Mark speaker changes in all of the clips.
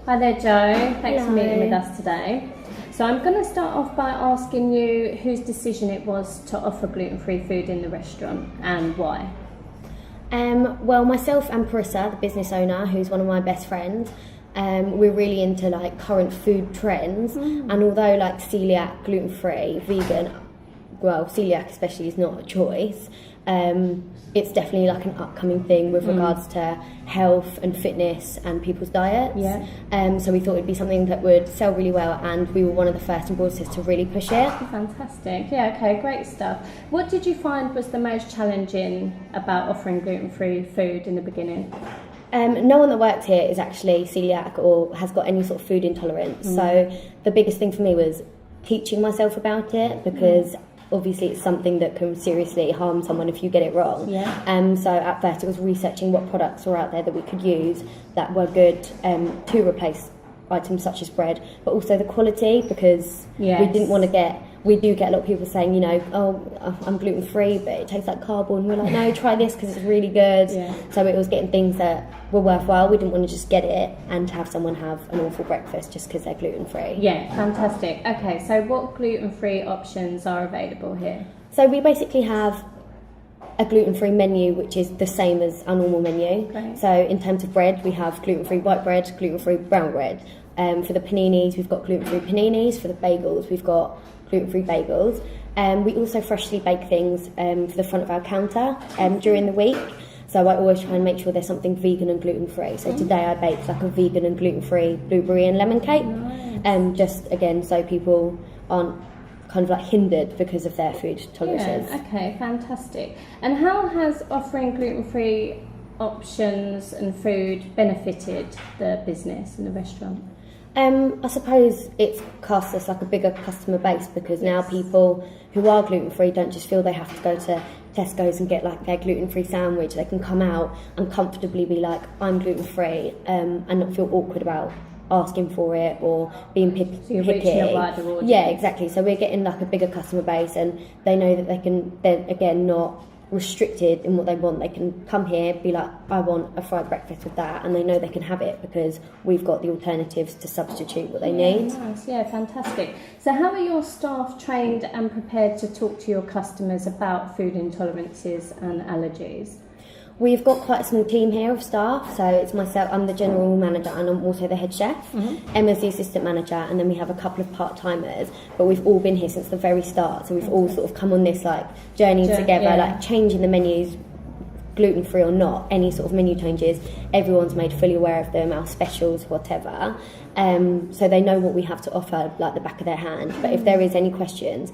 Speaker 1: Hi there, Joe. Thanks for
Speaker 2: Hello.
Speaker 1: meeting with us today. So I'm going to start off by asking you whose decision it was to offer gluten-free food in the restaurant and why.
Speaker 2: Well, myself and Parissa, the business owner, who's one of my best friends, we're really into like current food trends. And although like celiac, gluten-free, vegan, well, celiac especially is not a choice, it's definitely like an upcoming thing with regards to health and fitness and people's diets.
Speaker 1: Yeah.
Speaker 2: So we thought it'd be something that would sell really well, and we were one of the first in Broadstairs to really push it.
Speaker 1: Fantastic. Yeah, okay, great stuff. What did you find was the most challenging about offering gluten-free food in the beginning?
Speaker 2: No one that works here is actually celiac or has got any sort of food intolerance. So the biggest thing for me was teaching myself about it, because obviously it's something that can seriously harm someone if you get it wrong.
Speaker 1: Yeah.
Speaker 2: So at first it was researching what products were out there that we could use that were good to replace items such as bread, but also the quality, because we didn't want to get... We do get a lot of people saying, you know, oh, I'm gluten-free, but it tastes like cardboard. And we're like, no, try this because it's really good.
Speaker 1: Yeah.
Speaker 2: So it was getting things that were worthwhile. We didn't want to just get it and have someone have an awful breakfast just because they're gluten-free.
Speaker 1: Yeah, fantastic. Okay, so what gluten-free options are available here?
Speaker 2: So we basically have a gluten-free menu, which is the same as our normal menu.
Speaker 1: Great.
Speaker 2: So in terms of bread, we have gluten-free white bread, gluten-free brown bread. For the paninis, we've got gluten-free paninis. For the bagels, we've got gluten-free bagels. We also freshly bake things for the front of our counter during the week. So I always try and make sure there's something vegan and gluten-free. So today I baked like a vegan and gluten-free blueberry and lemon cake.
Speaker 1: Nice.
Speaker 2: Just again, so people aren't kind of like hindered because of their food tolerances.
Speaker 1: Yeah, okay, fantastic. And how has offering gluten-free options and food benefited the business and the restaurant?
Speaker 2: I suppose it's cast us like a bigger customer base, because now people who are gluten-free don't just feel they have to go to Tesco's and get like their gluten-free sandwich. They can come out and comfortably be like, I'm gluten-free, and not feel awkward about asking for it or being picky.
Speaker 1: So you're reaching a wider audience.
Speaker 2: Yeah, exactly. So we're getting like a bigger customer base, and they know that they're again not restricted in what they want. They can come here, be like, I want a fried breakfast with that, and they know they can have it because we've got the alternatives to substitute what they need.
Speaker 1: Nice, yeah, fantastic. So how are your staff trained and prepared to talk to your customers about food intolerances and allergies?
Speaker 2: We've got quite a small team here of staff, so it's myself, I'm the general manager, and I'm also the head chef. Emma's the assistant manager, and then we have a couple of part-timers, but we've all been here since the very start, so we've all sort of come on this like journey together, like changing the menus, gluten-free or not, any sort of menu changes, everyone's made fully aware of them, our specials, whatever. So they know what we have to offer like the back of their hand, but if there is any questions,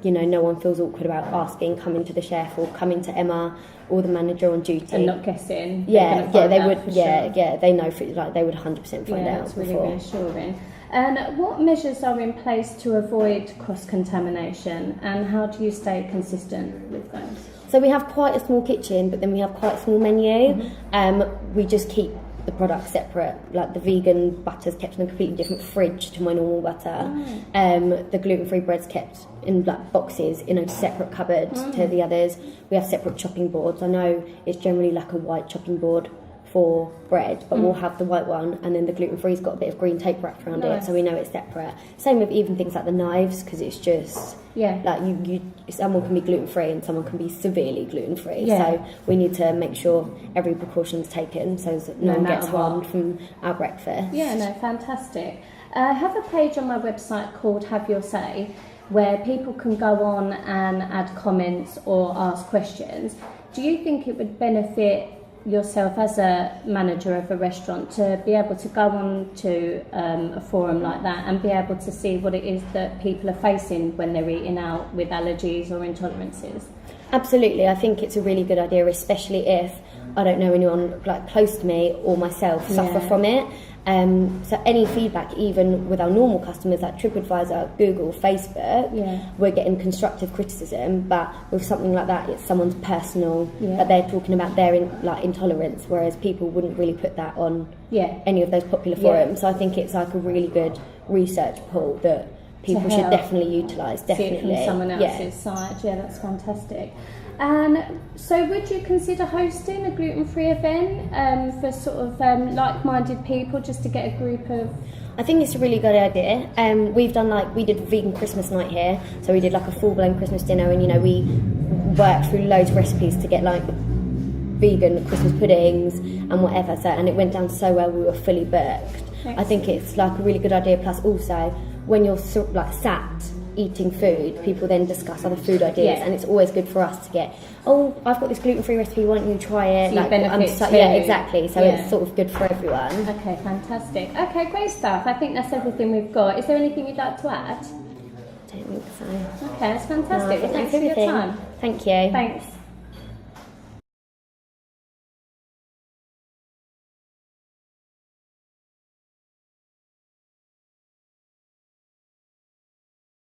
Speaker 2: you know, no one feels awkward about asking, coming to the chef or coming to Emma or the manager on duty.
Speaker 1: And not guessing.
Speaker 2: They would.
Speaker 1: Sure.
Speaker 2: They know, like they would 100% find out.
Speaker 1: That's really
Speaker 2: before.
Speaker 1: reassuring. And what measures are in place to avoid cross-contamination, and how do you stay consistent with those?
Speaker 2: So we have quite a small kitchen, but then we have quite a small menu. We just keep the products separate. Like the vegan butter's kept in a completely different fridge to my normal butter. The gluten-free bread's kept in like boxes in a separate cupboard to the others. We have separate chopping boards. I know it's generally like a white chopping board for bread, but we'll have the white one, and then the gluten-free's got a bit of green tape wrapped around it, so we know it's separate. Same with even things like the knives, because it's just like you someone can be gluten-free and someone can be severely gluten-free. So we need to make sure every precaution's taken so that no one gets harmed from our breakfast.
Speaker 1: Yeah, no, fantastic. I have a page on my website called Have Your Say, where people can go on and add comments or ask questions. Do you think it would benefit yourself as a manager of a restaurant to be able to go on to a forum like that and be able to see what it is that people are facing when they're eating out with allergies or intolerances?
Speaker 2: Absolutely, I think it's a really good idea, especially if I don't know anyone like close to me or myself suffer from it. So any feedback, even with our normal customers like TripAdvisor, Google, Facebook, we're getting constructive criticism, but with something like that, it's someone's personal, that they're talking about their intolerance, whereas people wouldn't really put that on any of those popular forums. So I think it's like a really good research pool that people should definitely utilise. Definitely.
Speaker 1: See it from someone else's side. Yeah, that's fantastic. And so would you consider hosting a gluten-free event for sort of like-minded people, just to get a group of...
Speaker 2: I think it's a really good idea. We did vegan Christmas night here, so we did like a full-blown Christmas dinner, and we worked through loads of recipes to get like vegan Christmas puddings and whatever, and it went down so well, we were fully booked. Excellent. I think it's like a really good idea, plus also when you're like sat eating food, people then discuss other food ideas, and it's always good for us to get, I've got this gluten-free recipe, why don't you try it?
Speaker 1: So
Speaker 2: yeah, exactly, so it's sort of good for everyone.
Speaker 1: Okay, fantastic. Okay, great stuff. I think that's everything we've got. Is there anything you'd like to add?
Speaker 2: I don't think so.
Speaker 1: Okay, that's fantastic.
Speaker 2: No,
Speaker 1: Thanks for your time.
Speaker 2: Thank you.
Speaker 1: Thanks.